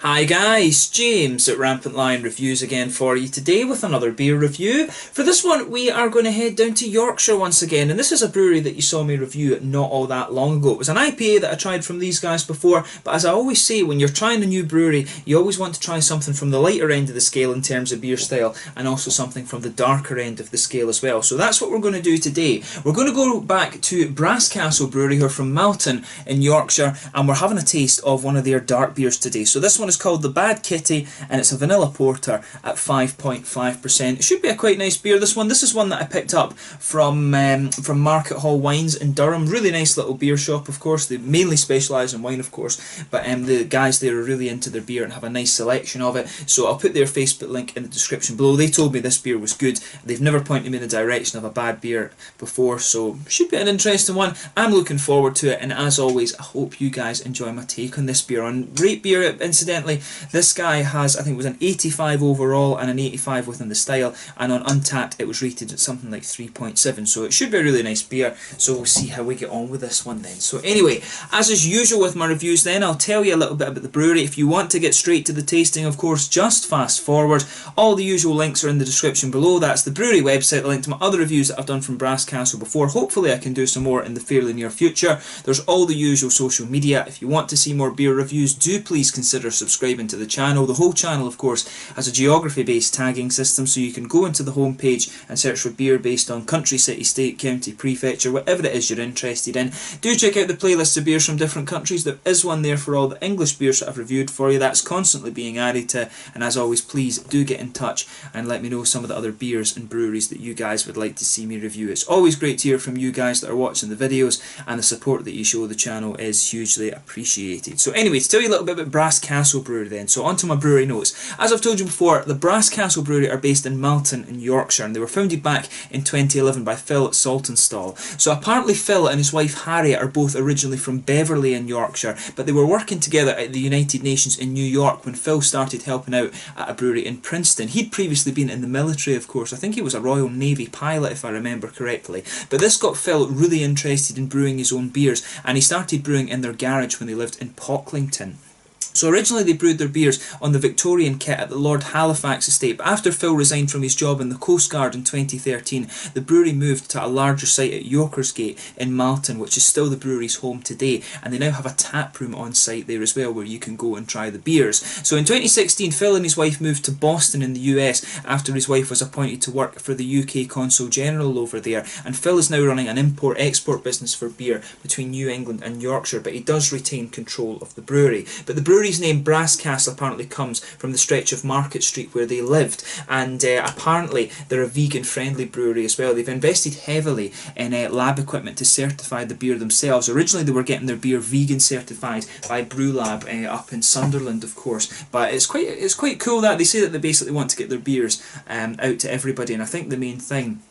Hi guys, James at Rampant Lion Reviews again for you today with another beer review. For this one we are going to head down to Yorkshire once again, and this is a brewery that you saw me review not all that long ago. It was an IPA that I tried from these guys before, but as I always say, when you're trying a new brewery you always want to try something from the lighter end of the scale in terms of beer style, and also something from the darker end of the scale as well. So that's what we're going to do today. We're going to go back to Brasscastle Brewery, who are from Malton in Yorkshire, and we're having a taste of one of their dark beers today. So this one is called the Bad Kitty, and it's a vanilla porter at 5.5%. It should be a quite nice beer, this one. This is one that I picked up from Market Hall Wines in Durham. Really nice little beer shop, of course. They mainly specialise in wine, of course, but the guys there are really into their beer and have a nice selection of it. So I'll put their Facebook link in the description below. They told me this beer was good. They've never pointed me in the direction of a bad beer before, so should be an interesting one. I'm looking forward to it, and as always I hope you guys enjoy my take on this beer. On Rate Beer, incidentally, this guy has, I think it was an 85 overall and an 85 within the style, and on Untappd it was rated at something like 3.7, so it should be a really nice beer. So we'll see how we get on with this one then. So anyway, as is usual with my reviews then, I'll tell you a little bit about the brewery. If you want to get straight to the tasting, of course, just fast forward. All the usual links are in the description below. That's the brewery website, the link to my other reviews that I've done from Brasscastle before. Hopefully I can do some more in the fairly near future. There's all the usual social media. If you want to see more beer reviews, do please consider subscribing to the channel. The whole channel, of course, has a geography-based tagging system, so you can go into the home page and search for beer based on country, city, state, county, prefecture, whatever it is you're interested in. Do check out the playlist of beers from different countries. There is one there for all the English beers that I've reviewed for you. That's constantly being added to, and as always, please do get in touch and let me know some of the other beers and breweries that you guys would like to see me review. It's always great to hear from you guys that are watching the videos, and the support that you show the channel is hugely appreciated. So anyway, to tell you a little bit about Brasscastle Brewery then, so onto my brewery notes. As I've told you before, the Brasscastle Brewery are based in Malton in Yorkshire, and they were founded back in 2011 by Phil Saltonstall. So apparently Phil and his wife Harriet are both originally from Beverley in Yorkshire, but they were working together at the United Nations in New York when Phil started helping out at a brewery in Princeton. He'd previously been in the military, of course. I think he was a Royal Navy pilot, if I remember correctly. But this got Phil really interested in brewing his own beers, and he started brewing in their garage when they lived in Pocklington. So originally they brewed their beers on the Victorian kit at the Lord Halifax estate, but after Phil resigned from his job in the Coast Guard in 2013, the brewery moved to a larger site at Yorkersgate in Malton, which is still the brewery's home today, and they now have a tap room on site there as well where you can go and try the beers. So in 2016 Phil and his wife moved to Boston in the US after his wife was appointed to work for the UK Consul General over there, and Phil is now running an import-export business for beer between New England and Yorkshire, but he does retain control of the brewery. But the brewery's name Brasscastle apparently comes from the stretch of Market Street where they lived, and apparently they're a vegan-friendly brewery as well. They've invested heavily in lab equipment to certify the beer themselves. Originally they were getting their beer vegan certified by Brewlab up in Sunderland, of course, but it's quite cool that they say that they basically want to get their beers out to everybody. And I think the main thing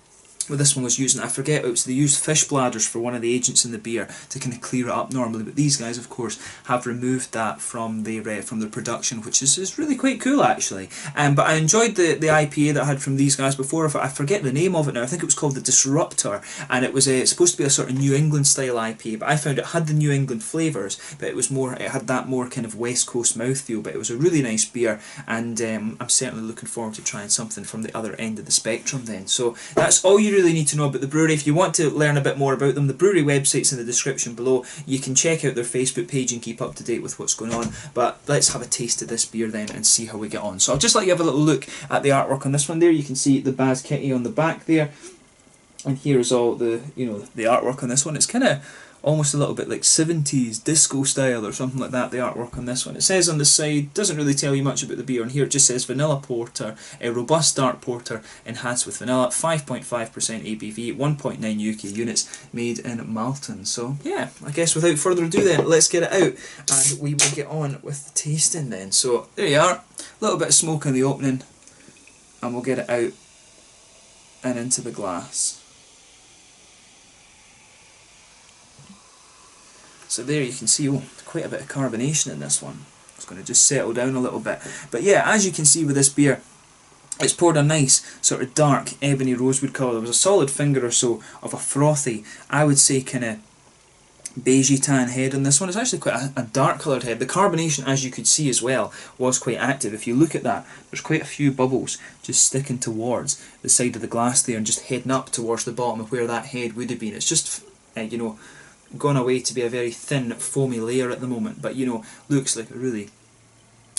with this one was using, I forget, they used fish bladders for one of the agents in the beer to kind of clear it up normally, but these guys of course have removed that from their production, which is really quite cool actually. But I enjoyed the IPA that I had from these guys before. I forget the name of it now. I think it was called the Disruptor, and it was supposed to be a sort of New England style IPA, but I found it had the New England flavours, but it had that more kind of West Coast mouthfeel. But it was a really nice beer, and I'm certainly looking forward to trying something from the other end of the spectrum then. So that's all you really need to know about the brewery. If you want to learn a bit more about them, the brewery website's in the description below. You can check out their Facebook page and keep up to date with what's going on. But let's have a taste of this beer then and see how we get on. So I'll just let you have a little look at the artwork on this one there. You can see the Baz Kitty on the back there, and here's all the the artwork on this one. It's kind of almost a little bit like 70s disco style or something like that, the artwork on this one. It says on the side, doesn't really tell you much about the beer, and here it just says vanilla porter, a robust dark porter enhanced with vanilla, 5.5% ABV, 1.9 UK units, made in Malton. So yeah, I guess without further ado then, let's get it out and we will get on with the tasting then. So there you are, a little bit of smoke in the opening, and we'll get it out and into the glass. So there you can see, quite a bit of carbonation in this one. It's going to just settle down a little bit. But yeah, as you can see with this beer, it's poured a nice sort of dark ebony rosewood colour. There was a solid finger or so of a frothy, I would say kind of beigey tan head on this one. It's actually quite a dark coloured head. The carbonation, as you could see as well, was quite active. If you look at that, there's quite a few bubbles just sticking towards the side of the glass there and just heading up towards the bottom of where that head would have been. It's just, you know, gone away to be a very thin, foamy layer at the moment, but, you know, looks like a really...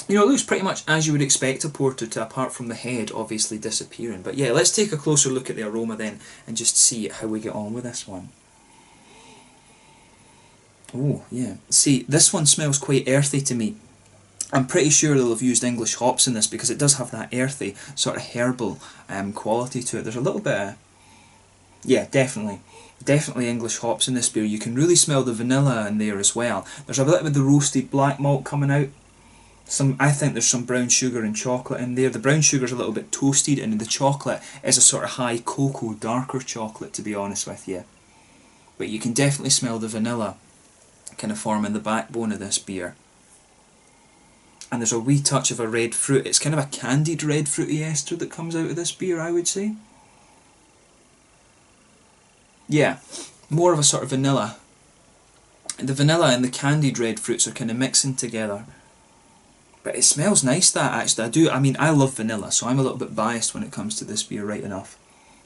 You know, it looks pretty much as you would expect a porter to, apart from the head obviously disappearing. But yeah, let's take a closer look at the aroma then and just see how we get on with this one. Oh, yeah. See, this one smells quite earthy to me. I'm pretty sure they'll have used English hops in this because it does have that earthy, sort of herbal quality to it. There's a little bit of... Yeah, definitely. Definitely English hops in this beer. You can really smell the vanilla in there as well. There's a bit of the roasted black malt coming out. I think there's some brown sugar and chocolate in there. The brown sugar's a little bit toasted and the chocolate is a sort of high cocoa, darker chocolate, to be honest with you. But you can definitely smell the vanilla kind of forming the backbone of this beer. And there's a wee touch of a red fruit. It's kind of a candied red fruity ester that comes out of this beer, I would say. Yeah, more of a sort of vanilla. The vanilla and the candied red fruits are kind of mixing together. But it smells nice, that, actually. I mean, I love vanilla, so I'm a little bit biased when it comes to this beer, right enough.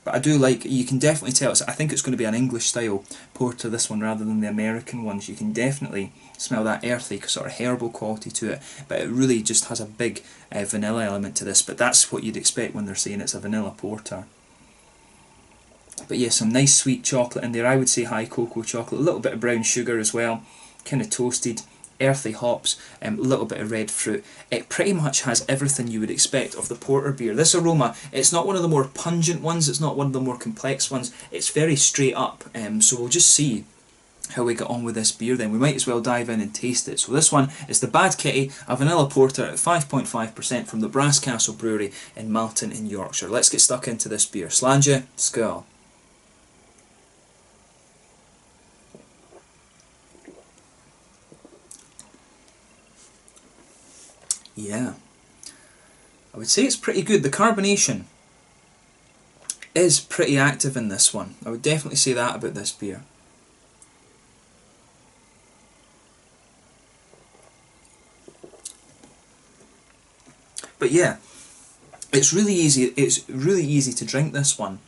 But I do like, you can definitely tell, I think it's going to be an English style porter, this one, rather than the American ones. You can definitely smell that earthy, sort of herbal quality to it, but it really just has a big vanilla element to this, but that's what you'd expect when they're saying it's a vanilla porter. But yeah, some nice sweet chocolate in there. I would say high cocoa chocolate, a little bit of brown sugar as well, kind of toasted. Earthy hops, a little bit of red fruit. It pretty much has everything you would expect of the porter beer. This aroma, it's not one of the more pungent ones, it's not one of the more complex ones, it's very straight up, so we'll just see how we get on with this beer then. We might as well dive in and taste it. So this one is the Bad Kitty, a vanilla porter at 5.5% from the Brass Castle Brewery in Malton in Yorkshire. Let's get stuck into this beer. Slàinte, skål. Yeah, I would say it's pretty good. The carbonation is pretty active in this one. I would definitely say that about this beer. But yeah, it's really easy. It's really easy to drink this one,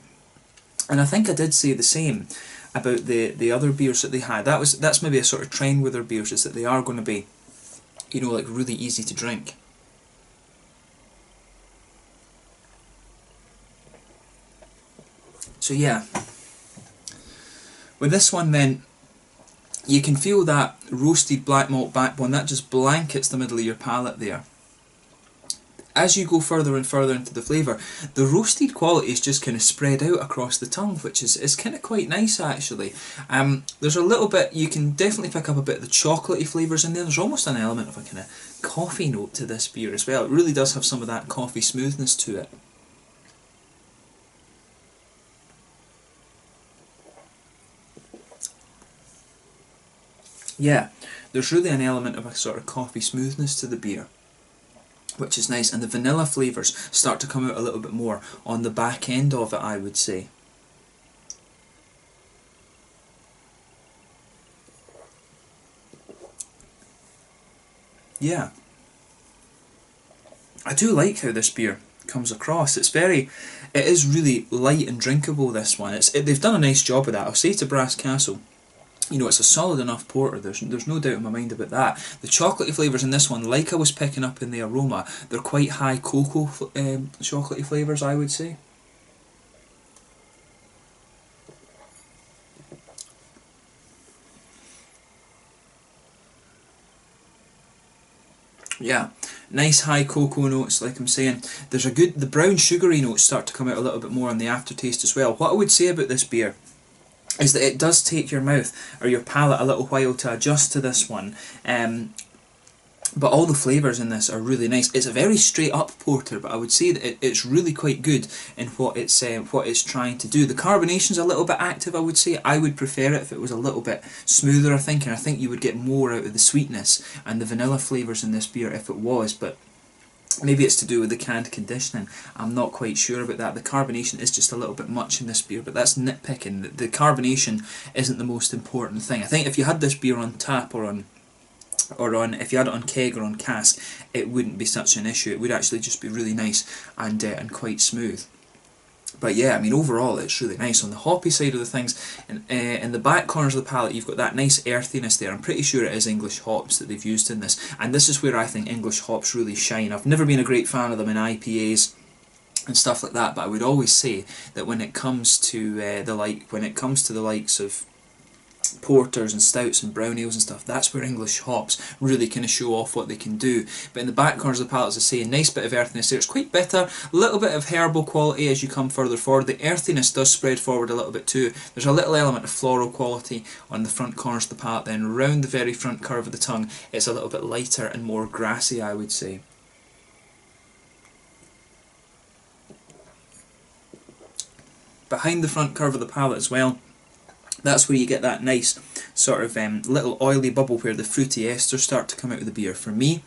and I think I did say the same about the other beers that they had. That's maybe a sort of trend with their beers, is that they are going to be, you know, like really easy to drink. So yeah, with this one then, you can feel that roasted black malt backbone, that just blankets the middle of your palate there. As you go further and further into the flavour, the roasted quality is just kind of spread out across the tongue, which is kind of quite nice actually. There's a little bit, you can definitely pick up a bit of the chocolatey flavours in there. There's almost an element of a kind of coffee note to this beer as well. It really does have some of that coffee smoothness to it. Yeah, there's really an element of a sort of coffee smoothness to the beer, which is nice, and the vanilla flavours start to come out a little bit more on the back end of it, I would say. Yeah, I do like how this beer comes across. It is really light and drinkable, this one. They've done a nice job with that. I'll say to Brass Castle, you know, it's a solid enough porter, there's no doubt in my mind about that. The chocolatey flavours in this one, like I was picking up in the aroma, they're quite high cocoa chocolatey flavours, I would say. Yeah, nice high cocoa notes, like I'm saying. The brown sugary notes start to come out a little bit more on the aftertaste as well. What I would say about this beer is that it does take your mouth or your palate a little while to adjust to this one, but all the flavours in this are really nice. It's a very straight up porter, but I would say that it's really quite good in what it's trying to do. The carbonation's a little bit active, I would say. I would prefer it if it was a little bit smoother, I think, and I think you would get more out of the sweetness and the vanilla flavours in this beer if it was, but Maybe it's to do with the canned conditioning. I'm not quite sure about that. The carbonation is just a little bit much in this beer, but that's nitpicking. The carbonation isn't the most important thing. I think if you had this beer on tap or on if you had it on keg or on cask, it wouldn't be such an issue. It would actually just be really nice and quite smooth. But yeah, I mean, overall it's really nice. On the hoppy side of the things, in the back corners of the palate, you've got that nice earthiness there. I'm pretty sure it is English hops that they've used in this, and this is where I think English hops really shine. I've never been a great fan of them in IPAs and stuff like that, but I would always say that when it comes to the likes of porters and stouts and brown ales and stuff, that's where English hops really kind of show off what they can do. But in the back corners of the palate, as I say, a nice bit of earthiness there. It's quite bitter, a little bit of herbal quality as you come further forward. The earthiness does spread forward a little bit too. There's a little element of floral quality on the front corners of the palate, then round the very front curve of the tongue it's a little bit lighter and more grassy, I would say. Behind the front curve of the palate as well, that's where you get that nice sort of little oily bubble where the fruity esters start to come out of the beer. For me,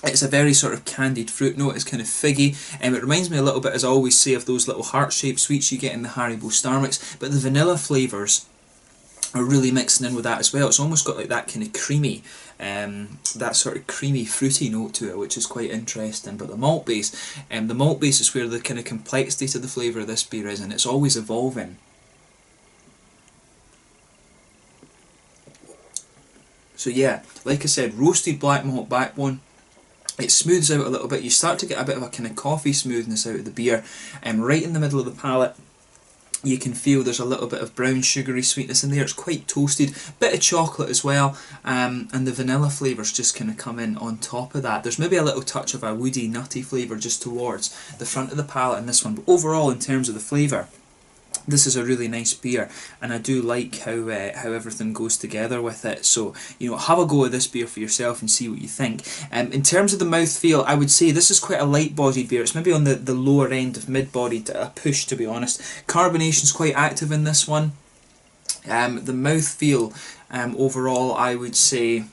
it's a very sort of candied fruit note. It's kind of figgy, and it reminds me a little bit, as I always say, of those little heart-shaped sweets you get in the Haribo Star Mix, but the vanilla flavours are really mixing in with that as well. It's almost got like that kind of creamy, that sort of creamy fruity note to it, which is quite interesting. But the malt base is where the kind of complexity to the flavour of this beer is, and it's always evolving. So yeah, like I said, roasted black malt backbone. It smooths out a little bit. You start to get a bit of a kind of coffee smoothness out of the beer, and right in the middle of the palate you can feel there's a little bit of brown sugary sweetness in there. It's quite toasted, bit of chocolate as well, and the vanilla flavours just kind of come in on top of that. There's maybe a little touch of a woody, nutty flavour just towards the front of the palate in this one, but overall in terms of the flavour, this is a really nice beer, and I do like how everything goes together with it. So, you know, have a go at this beer for yourself and see what you think. In terms of the mouthfeel, I would say this is quite a light-bodied beer. It's maybe on the lower end of mid-bodied, a push, to be honest. Carbonation's quite active in this one. The mouthfeel, overall, I would say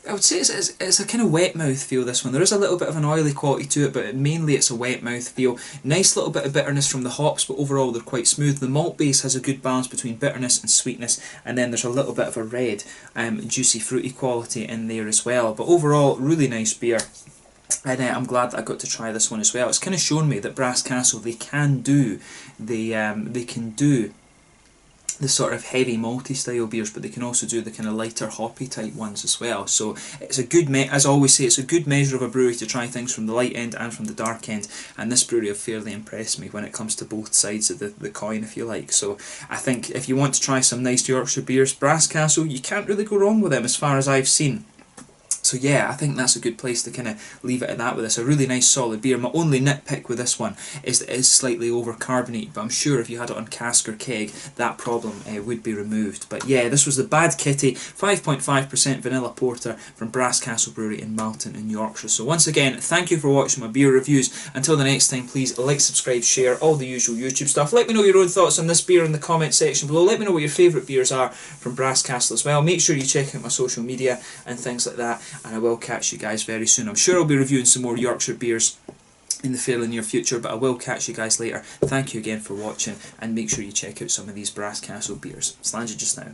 it's a kind of wet mouth feel, this one. There is a little bit of an oily quality to it, but mainly it's a wet mouth feel. Nice little bit of bitterness from the hops, but overall they're quite smooth. The malt base has a good balance between bitterness and sweetness, and then there's a little bit of a red, juicy, fruity quality in there as well. But overall, really nice beer. And I'm glad that I got to try this one as well. It's kind of shown me that Brass Castle, they can do the sort of heavy malty style beers, but they can also do the kind of lighter hoppy type ones as well. So it's a good, as I always say, it's a good measure of a brewery to try things from the light end and from the dark end, and this brewery have fairly impressed me when it comes to both sides of the coin, if you like. So I think if you want to try some nice Yorkshire beers, Brass Castle, you can't really go wrong with them as far as I've seen. So yeah, I think that's a good place to kind of leave it at that with this. A really nice solid beer. My only nitpick with this one is that it is slightly over carbonated, but I'm sure if you had it on cask or keg, that problem would be removed. But yeah, this was the Bad Kitty 5.5% vanilla porter from Brass Castle Brewery in Malton in Yorkshire. So once again, thank you for watching my beer reviews. Until the next time, please like, subscribe, share, all the usual YouTube stuff. Let me know your own thoughts on this beer in the comment section below. Let me know what your favourite beers are from Brass Castle as well. Make sure you check out my social media and things like that, and I will catch you guys very soon. I'm sure I'll be reviewing some more Yorkshire beers in the fairly near future, but I will catch you guys later. Thank you again for watching, and make sure you check out some of these Brass Castle beers. Slàinte just now.